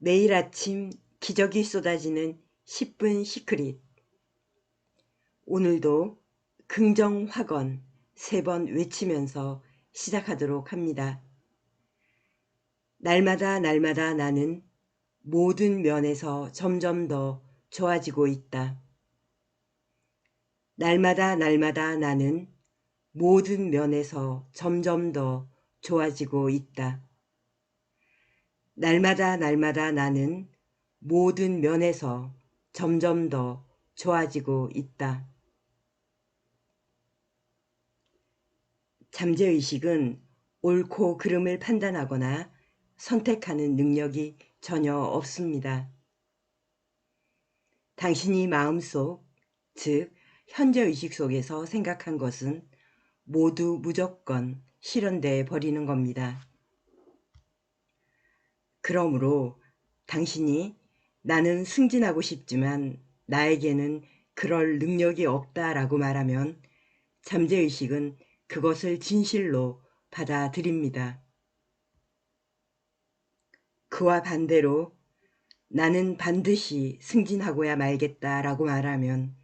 매일 아침 기적이 쏟아지는 10분 시크릿. 오늘도 긍정 확언 3번 외치면서 시작하도록 합니다. 날마다 나는 모든 면에서 점점 더 좋아지고 있다. 날마다 나는 모든 면에서 점점 더 좋아지고 있다. 날마다 나는 모든 면에서 점점 더 좋아지고 있다. 잠재의식은 옳고 그름을 판단하거나 선택하는 능력이 전혀 없습니다. 당신이 마음속, 즉 현재의식 속에서 생각한 것은 모두 무조건 실현돼 버리는 겁니다. 그러므로 당신이 나는 승진하고 싶지만 나에게는 그럴 능력이 없다라고 말하면 잠재의식은 그것을 진실로 받아들입니다. 그와 반대로 나는 반드시 승진하고야 말겠다라고 말하면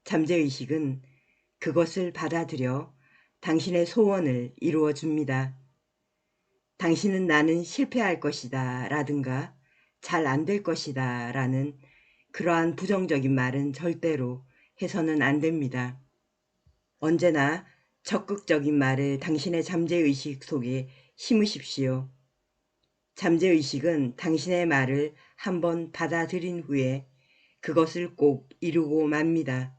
잠재의식은 그것을 받아들여 당신의 소원을 이루어 줍니다. 당신은 나는 실패할 것이다 라든가 잘 안 될 것이다 라는 그러한 부정적인 말은 절대로 해서는 안 됩니다. 언제나 적극적인 말을 당신의 잠재의식 속에 심으십시오. 잠재의식은 당신의 말을 한번 받아들인 후에 그것을 꼭 이루고 맙니다.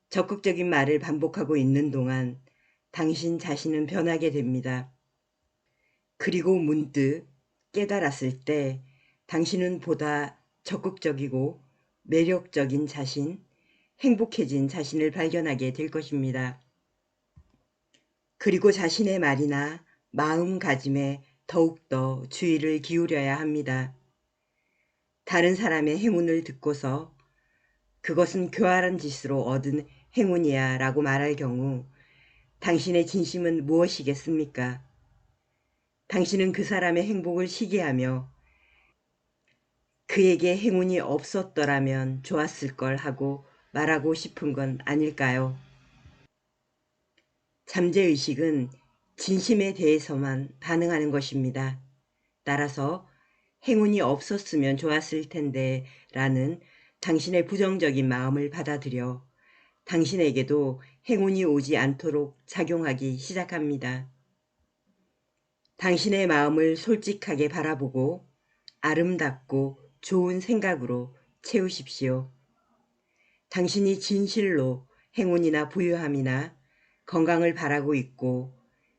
적극적인 말을 반복하고 있는 동안 당신 자신은 변하게 됩니다. 그리고 문득 깨달았을 때 당신은 보다 적극적이고 매력적인 자신, 행복해진 자신을 발견하게 될 것입니다. 그리고 자신의 말이나 마음가짐에 더욱더 주의를 기울여야 합니다. 다른 사람의 행운을 듣고서 그것은 교활한 짓으로 얻은 행운이야 라고 말할 경우 당신의 진심은 무엇이겠습니까? 당신은 그 사람의 행복을 시기하며 그에게 행운이 없었더라면 좋았을 걸 하고 말하고 싶은 건 아닐까요? 잠재의식은 진심에 대해서만 반응하는 것입니다. 따라서 행운이 없었으면 좋았을 텐데 라는 당신의 부정적인 마음을 받아들여 당신에게도 행운이 오지 않도록 작용하기 시작합니다. 당신의 마음을 솔직하게 바라보고 아름답고 좋은 생각으로 채우십시오. 당신이 진실로 행운이나 부유함이나 건강을 바라고 있고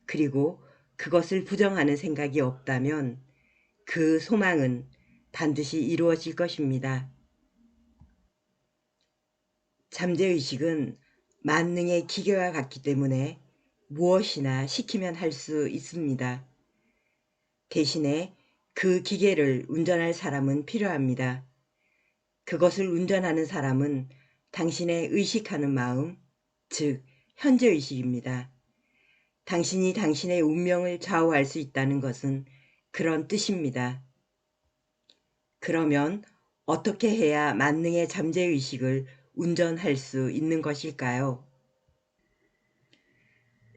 그리고 그것을 부정하는 생각이 없다면 그 소망은 반드시 이루어질 것입니다. 잠재의식은 만능의 기계와 같기 때문에 무엇이나 시키면 할 수 있습니다. 대신에 그 기계를 운전할 사람은 필요합니다. 그것을 운전하는 사람은 당신의 의식하는 마음, 즉 현재의식입니다. 당신이 당신의 운명을 좌우할 수 있다는 것은 그런 뜻입니다. 그러면 어떻게 해야 만능의 잠재의식을 운전할 수 있는 것일까요?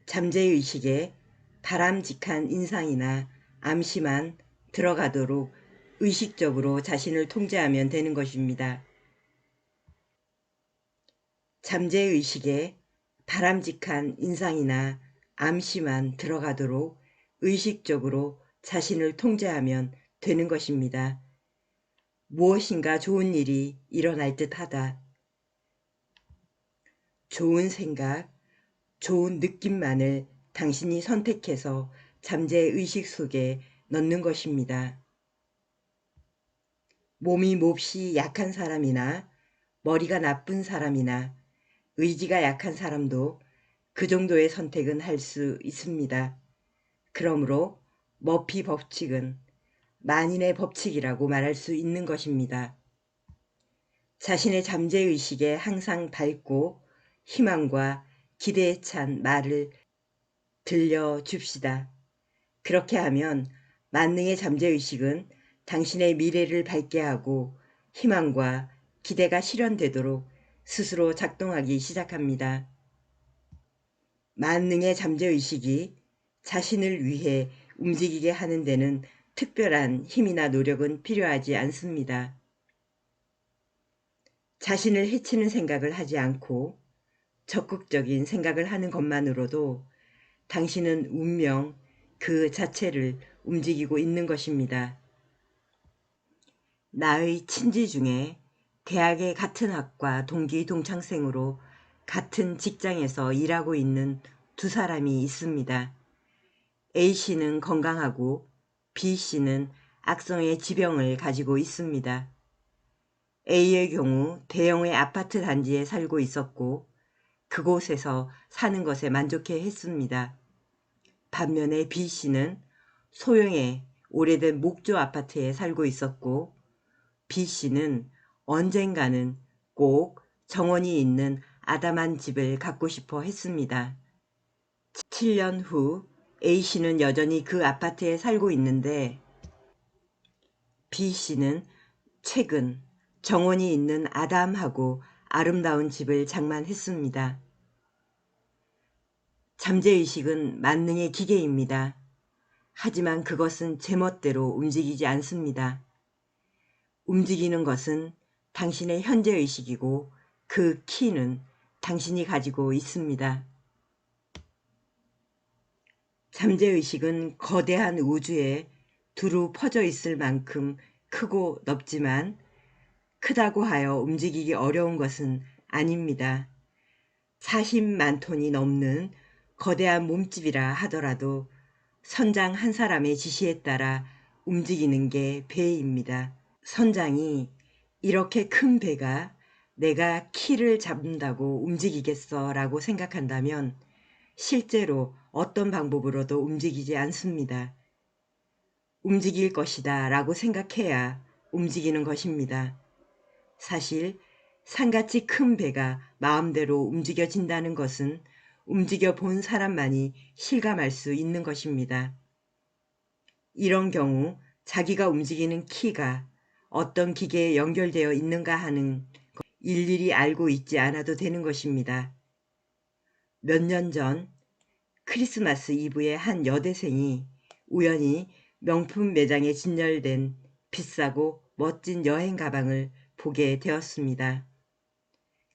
잠재의식에 바람직한 인상이나 암시만 들어가도록 의식적으로 자신을 통제하면 되는 것입니다. 잠재의식에 바람직한 인상이나 암시만 들어가도록 의식적으로 자신을 통제하면 되는 것입니다. 무엇인가 좋은 일이 일어날 듯하다. 좋은 생각, 좋은 느낌만을 당신이 선택해서 잠재의식 속에 넣는 것입니다. 몸이 몹시 약한 사람이나 머리가 나쁜 사람이나 의지가 약한 사람도 그 정도의 선택은 할 수 있습니다. 그러므로 머피 법칙은 만인의 법칙이라고 말할 수 있는 것입니다. 자신의 잠재의식에 항상 밝고 희망과 기대에 찬 말을 들려줍시다. 그렇게 하면 만능의 잠재의식은 당신의 미래를 밝게 하고 희망과 기대가 실현되도록 스스로 작동하기 시작합니다. 만능의 잠재의식이 자신을 위해 움직이게 하는 데는 특별한 힘이나 노력은 필요하지 않습니다. 자신을 해치는 생각을 하지 않고 적극적인 생각을 하는 것만으로도 당신은 운명 그 자체를 움직이고 있는 것입니다. 나의 친지 중에 대학의 같은 학과 동기 동창생으로 같은 직장에서 일하고 있는 두 사람이 있습니다. A씨는 건강하고 B씨는 악성의 지병을 가지고 있습니다. A의 경우 대형의 아파트 단지에 살고 있었고 그곳에서 사는 것에 만족해 했습니다. 반면에 B씨는 소형의 오래된 목조 아파트에 살고 있었고 B씨는 언젠가는 꼭 정원이 있는 아담한 집을 갖고 싶어 했습니다. 7년 후 A씨는 여전히 그 아파트에 살고 있는데 B씨는 최근 정원이 있는 아담하고 아름다운 집을 장만했습니다. 잠재의식은 만능의 기계입니다. 하지만 그것은 제멋대로 움직이지 않습니다. 움직이는 것은 당신의 현재의식이고 그 키는 당신이 가지고 있습니다. 잠재의식은 거대한 우주에 두루 퍼져 있을 만큼 크고 넓지만 크다고 하여 움직이기 어려운 것은 아닙니다. 40만 톤이 넘는 거대한 몸집이라 하더라도 선장 한 사람의 지시에 따라 움직이는 게 배입니다. 선장이 이렇게 큰 배가 내가 키를 잡는다고 움직이겠어 라고 생각한다면 실제로 어떤 방법으로도 움직이지 않습니다. 움직일 것이다 라고 생각해야 움직이는 것입니다. 사실 산같이 큰 배가 마음대로 움직여진다는 것은 움직여 본 사람만이 실감할 수 있는 것입니다. 이런 경우 자기가 움직이는 키가 어떤 기계에 연결되어 있는가 하는 일일이 알고 있지 않아도 되는 것입니다. 몇 년 전 크리스마스 이브에 한 여대생이 우연히 명품 매장에 진열된 비싸고 멋진 여행 가방을 보게 되었습니다.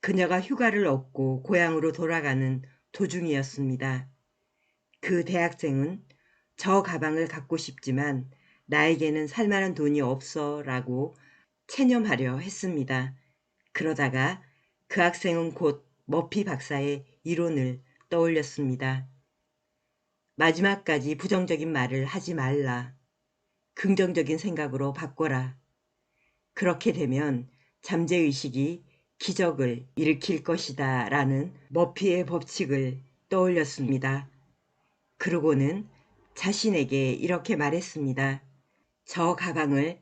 그녀가 휴가를 얻고 고향으로 돌아가는 도중이었습니다. 그 대학생은 저 가방을 갖고 싶지만 나에게는 살만한 돈이 없어 라고 체념하려 했습니다. 그러다가 그 학생은 곧 머피 박사의 이론을 떠올렸습니다. 마지막까지 부정적인 말을 하지 말라. 긍정적인 생각으로 바꿔라. 그렇게 되면 잠재의식이 기적을 일으킬 것이다 라는 머피의 법칙을 떠올렸습니다. 그러고는 자신에게 이렇게 말했습니다. 저 가방을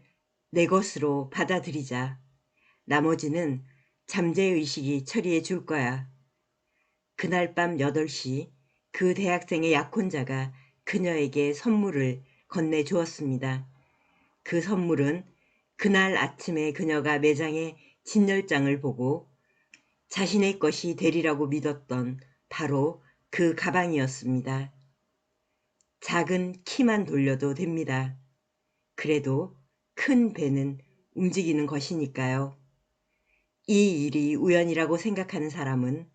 내 것으로 받아들이자. 나머지는 잠재의식이 처리해 줄 거야. 그날 밤 8시 그 대학생의 약혼자가 그녀에게 선물을 건네주었습니다. 그 선물은 그날 아침에 그녀가 매장에 진열장을 보고 자신의 것이 되리라고 믿었던 바로 그 가방이었습니다. 작은 키만 돌려도 됩니다. 그래도 큰 배는 움직이는 것이니까요. 이 일이 우연이라고 생각하는 사람은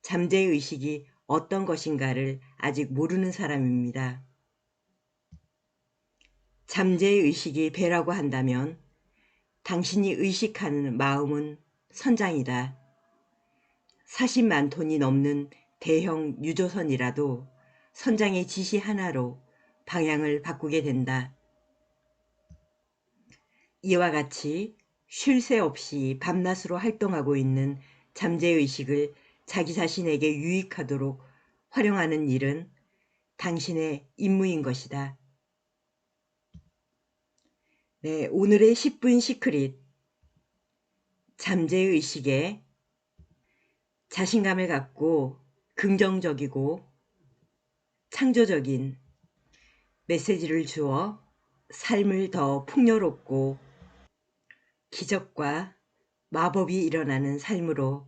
잠재의식이 어떤 것인가를 아직 모르는 사람입니다. 잠재의식이 배라고 한다면 당신이 의식하는 마음은 선장이다. 40만 톤이 넘는 대형 유조선이라도 선장의 지시 하나로 방향을 바꾸게 된다. 이와 같이 쉴 새 없이 밤낮으로 활동하고 있는 잠재의식을 자기 자신에게 유익하도록 활용하는 일은 당신의 임무인 것이다. 네, 오늘의 10분 시크릿. 잠재의식에 자신감을 갖고 긍정적이고 창조적인 메시지를 주어 삶을 더 풍요롭고 기적과 마법이 일어나는 삶으로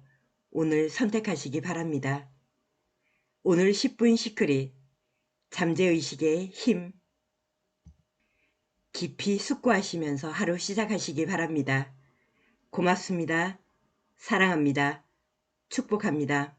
오늘 선택하시기 바랍니다. 오늘 10분 시크릿 잠재의식의 힘 깊이 숙고하시면서 하루 시작하시기 바랍니다. 고맙습니다. 사랑합니다. 축복합니다.